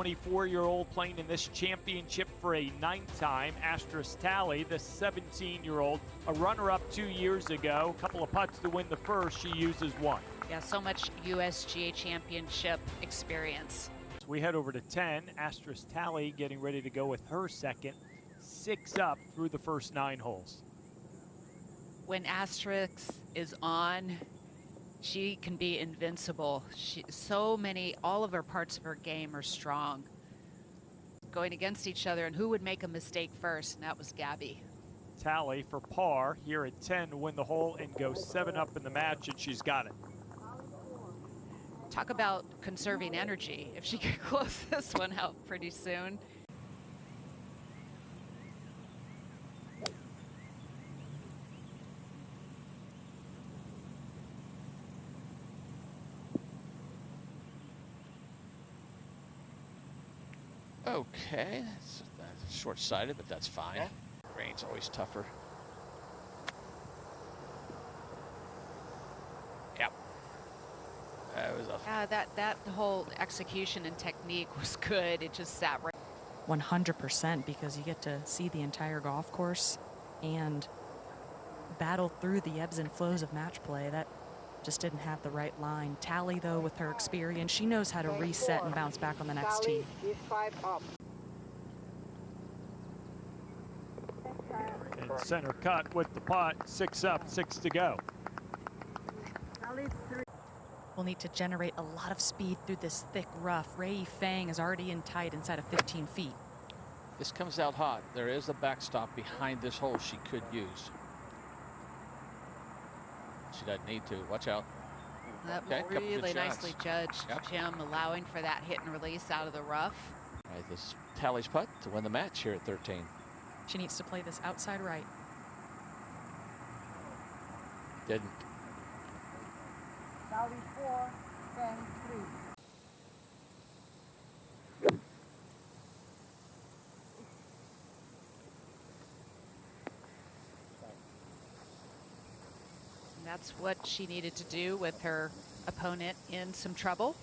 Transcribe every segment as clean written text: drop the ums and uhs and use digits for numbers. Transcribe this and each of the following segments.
24-year-old playing in this championship for a 9th time, Asterisk Talley, the 17-year-old, a runner-up 2 years ago. A couple of putts to win the first, she uses one. Yeah, so much USGA championship experience. So we head over to 10, Asterisk Talley getting ready to go with her second, 6 up through the first 9 holes. When Asterisk is on, she can be invincible. All of her parts of her game are strong. Going against each other, and who would make a mistake first? And that was Gabby. Talley for par here at 10 to win the hole and go 7 up in the match, and she's got it. Talk about conserving energy. If she could close this one out pretty soon. Okay, that's short-sighted, but that's fine. Yeah. Rain's always tougher. Yep. That was that whole execution and technique was good. It just sat right. 100%, because you get to see the entire golf course and battle through the ebbs and flows of match play. That just didn't have the right line. Talley, though, with her experience, she knows how to reset and bounce back on the next tee. And center cut with the putt, 6 up, 6 to go. We'll need to generate a lot of speed through this thick rough. Ray Fang is already in tight inside of 15 feet. This comes out hot. There is a backstop behind this hole she could use. She doesn't need to. Watch out. That Okay, really nicely judged, yep. Jim, allowing for that hit and release out of the rough. All right, this is Talley's putt to win the match here at 13. She needs to play this outside right. Didn't. Talley 4, Fang 3. That's what she needed to do with her opponent in some trouble.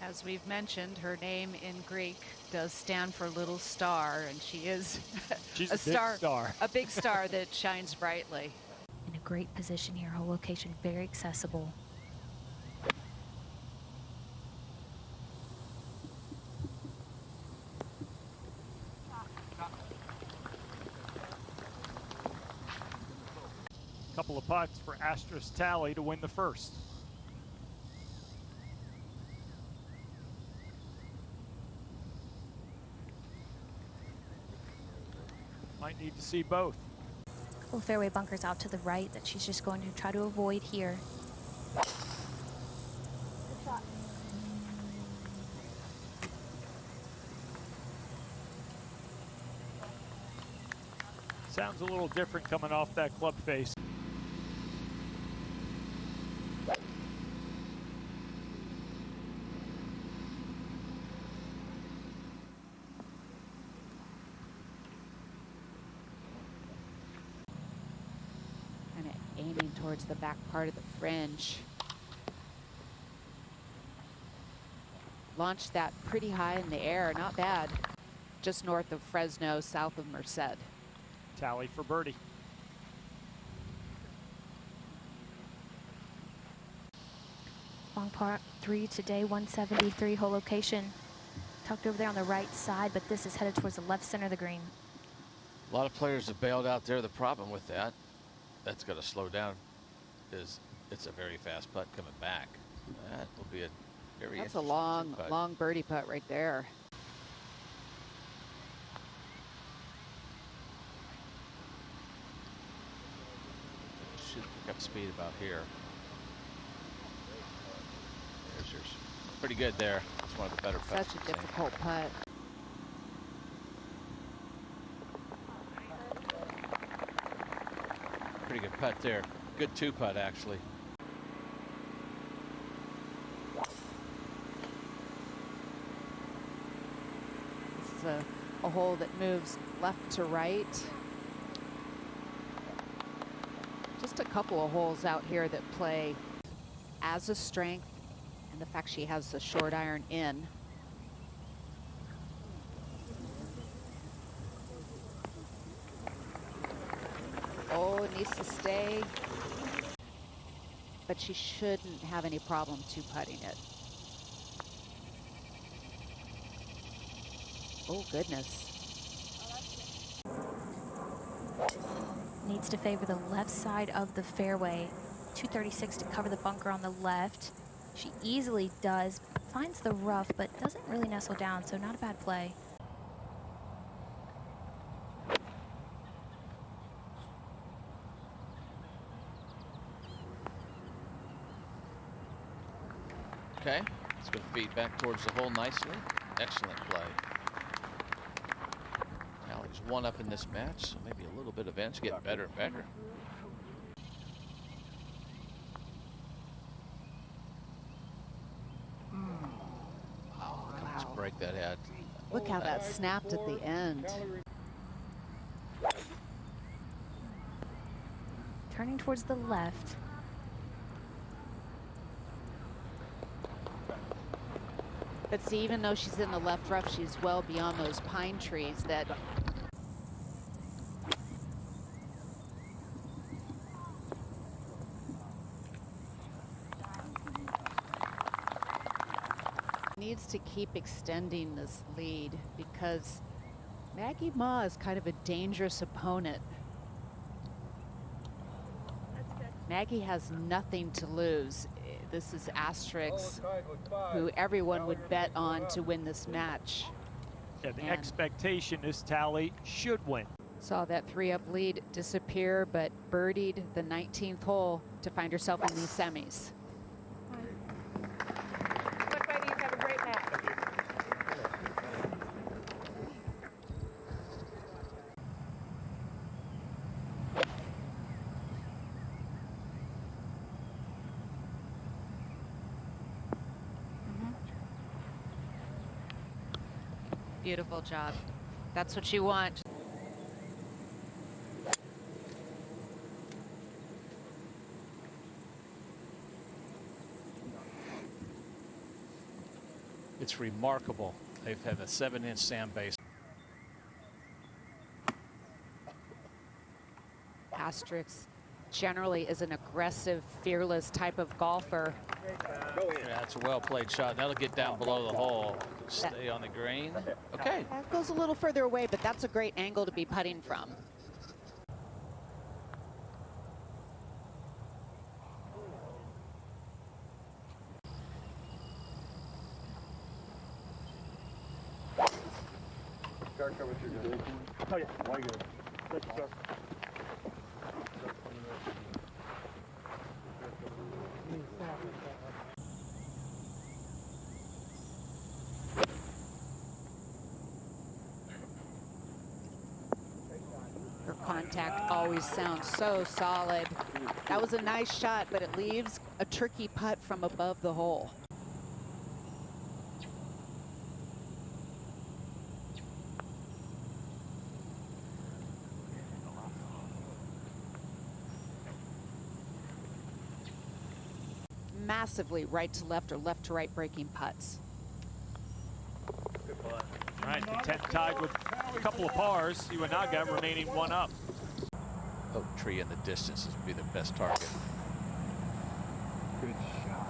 As we've mentioned, her name in Greek does stand for little star, and she is She's a big star that shines brightly. In a great position here, her location very accessible. Couple of putts for Asterisk Talley to win the first. Might need to see both. Couple fairway bunkers out to the right that she's just going to try to avoid here. Good shot. Sounds a little different coming off that club face. Kind of aiming towards the back part of the fringe. Launched that pretty high in the air, not bad. Just north of Fresno, south of Merced. Talley for birdie. Long par 3 today, 173 hole location. Tucked over there on the right side, but this is headed towards the left center of the green. A lot of players have bailed out there. The problem with that's going to slow down, is it's a very fast putt coming back. That will be a very That's a long birdie putt right there. Should pick up speed about here. There's yours. Pretty good there. It's one of the better putts. Such a difficult putt. Pretty good putt there. Good 2-putt, actually. This is a hole that moves left to right. Just a couple of holes out here that play as a strength, and the fact she has the short iron in. Oh, it needs to stay. But she shouldn't have any problem two-putting it. Oh, goodness. Needs to favor the left side of the fairway. 236 to cover the bunker on the left. She easily does, finds the rough, but doesn't really nestle down, so not a bad play. Okay, it's going to feed back towards the hole nicely. Excellent play. Tally's one up in this match, so maybe a little bit of edge, getting better and better. Oh, let's break that head. Look how that snapped at the end. Turning towards the left. But see, even though she's in the left rough, she's well beyond those pine trees that needs to keep extending this lead, because Maggie Ma is kind of a dangerous opponent. Maggie has nothing to lose. This is Asterisk, who everyone would bet on to win this match. Yeah, the expectation is Tally should win. Saw that 3-up lead disappear, but birdied the 19th hole to find herself in these semis. Look, ladies, have a great match. Beautiful job. That's what you want. It's remarkable. They've had a 7-inch sand base. Asterisk generally is an aggressive, fearless type of golfer. Yeah, that's a well-played shot. That'll get down below the hole. Stay on the green. Okay. That goes a little further away, but that's a great angle to be putting from. Oh yeah, why good? Thank you, sir. Her contact always sounds so solid. That was a nice shot, but it leaves a tricky putt from above the hole. Massively right to left or left to right breaking putts. All right, the 10th tied with a couple of pars. Iwanaga remaining one up. Oak tree in the distance would be the best target. Good shot.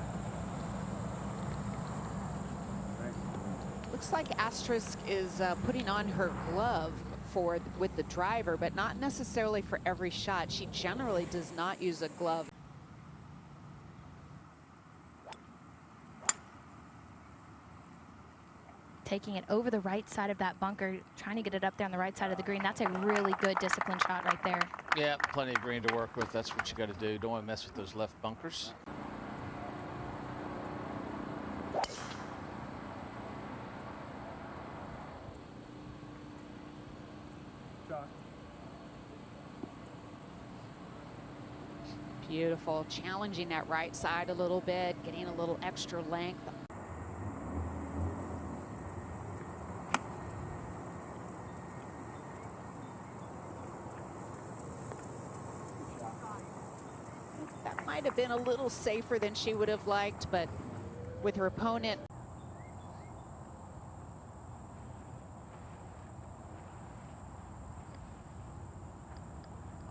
Looks like Asterisk is putting on her glove with the driver, but not necessarily for every shot. She generally does not use a glove. Taking it over the right side of that bunker, trying to get it up there on the right side of the green. That's a really good disciplined shot right there. Yeah, plenty of green to work with. That's what you got to do. Don't want to mess with those left bunkers. Shot. Beautiful, challenging that right side a little bit, getting a little extra length. might have been a little safer than she would have liked, but with her opponent.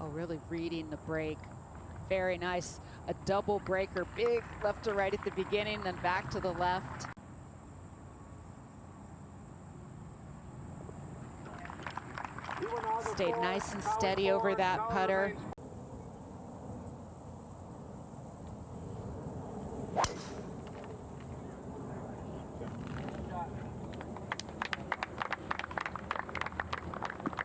Oh, really reading the break. Very nice. A double breaker, big left to right at the beginning, then back to the left. Stayed nice and steady over that putter.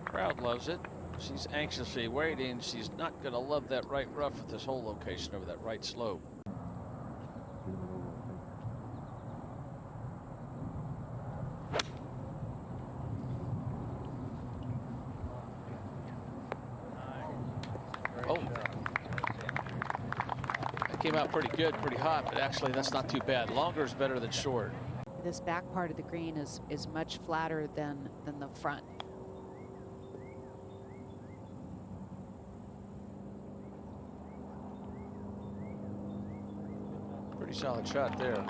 Crowd loves it. She's anxiously waiting. She's not going to love that right rough at this whole location over that right slope. Oh. That came out pretty good, pretty hot, but actually that's not too bad. Longer is better than short. This back part of the green is much flatter than the front. Pretty solid shot there.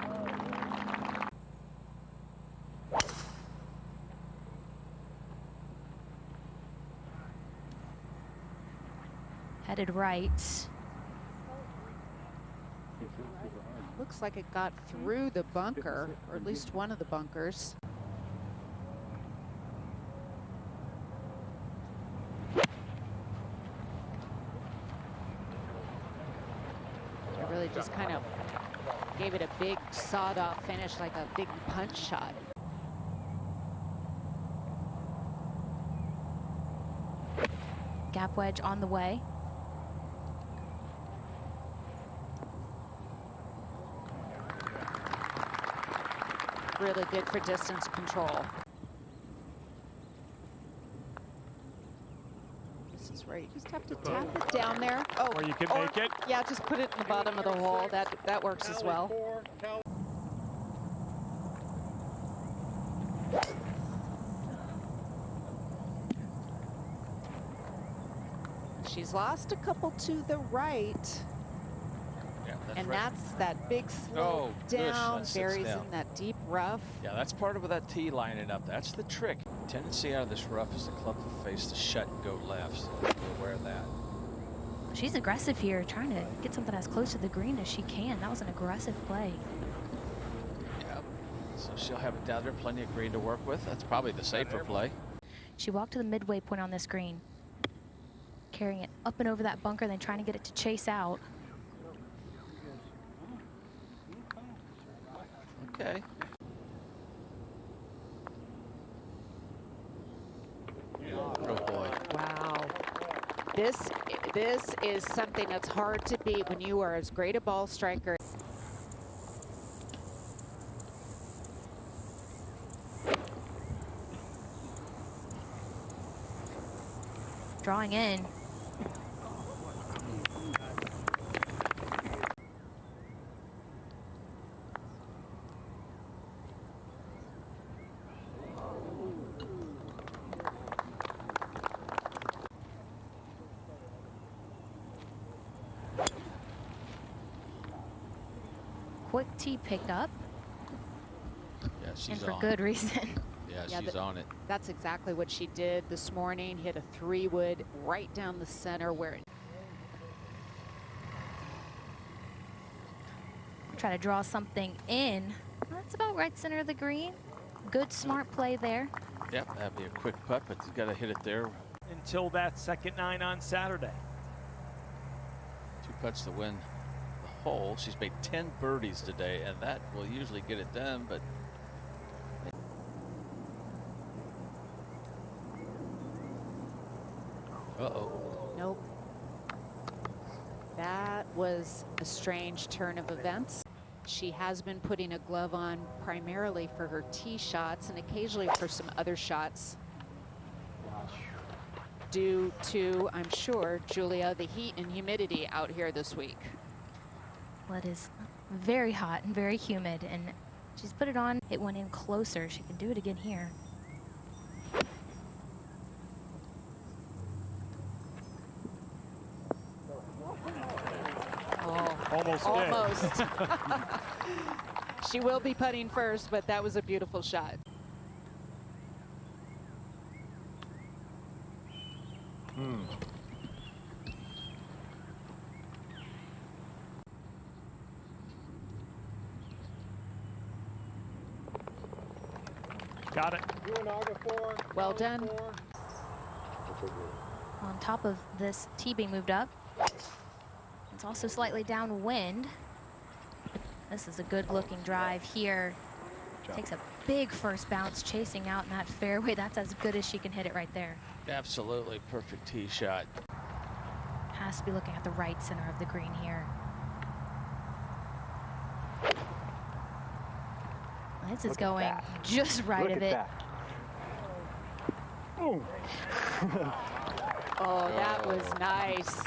Headed right. Looks like it got through the bunker, or at least one of the bunkers. It really just kind of gave it a big sawed-off finish, like a big punch shot. Gap wedge on the way. Really good for distance control. This is where you just have to tap it down there. Oh, Or you can make it. yeah, just put it in the bottom of the hole. That works as well. She's lost a couple to the right. Yeah, And right. that's that big slope Oh, gosh, down, that sits buries down. in that deep rough. Yeah, that's part of that tee lining up. That's the trick. Tendency out of this rough is the club face to shut and go left. So be aware of that. She's aggressive here, trying to get something as close to the green as she can. That was an aggressive play. Yep. So she'll have it down there, plenty of green to work with. That's probably the safer play. She walked to the midway point on this green, carrying it up and over that bunker, then trying to get it to chase out. Okay. Oh boy. Wow. This is something that's hard to beat when you are as great a ball striker. Drawing in. Quick tee pickup, Yeah, she's and for on. good reason. Yeah, Yeah, she's on it. That's exactly what she did this morning. Hit a 3-wood right down the center where it Try to draw something in. That's about right center of the green. Good, smart play there. Yep, that'd be a quick putt, but you gotta hit it there. Until that second 9 on Saturday. 2 putts to win the hole. She's made 10 birdies today, and that will usually get it done, but uh-oh. Nope. That was a strange turn of events. She has been putting a glove on primarily for her tee shots and occasionally for some other shots. Due to, I'm sure, Julia, the heat and humidity out here this week. Well, it is very hot and very humid, and she's put it on. It went in closer. She can do it again here. Oh, Almost did. Almost. She will be putting first, but that was a beautiful shot. Got it. Well done. On top of this, tee being moved up. It's also slightly downwind. This is a good looking drive here. Takes a big first bounce chasing out in that fairway. That's as good as she can hit it right there. Absolutely perfect tee shot. Has to be looking at the right center of the green here. This is going just right of it. Oh, that was nice.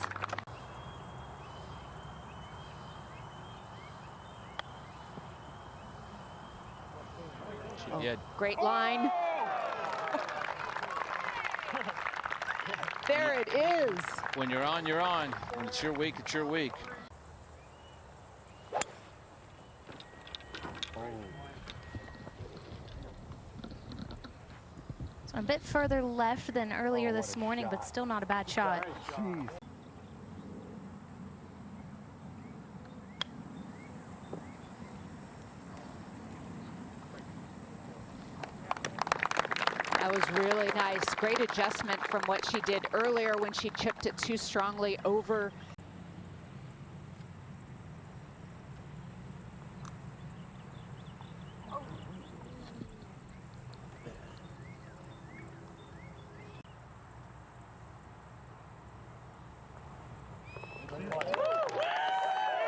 Yeah. Great line. There it is. When you're on, you're on. When it's your week, it's your week. So a bit further left than earlier this morning, but still not a bad shot. That was really nice. Great adjustment from what she did earlier when she chipped it too strongly over.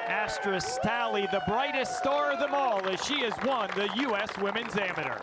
Asterisk Talley, the brightest star of them all, as she has won the U.S. Women's Amateur.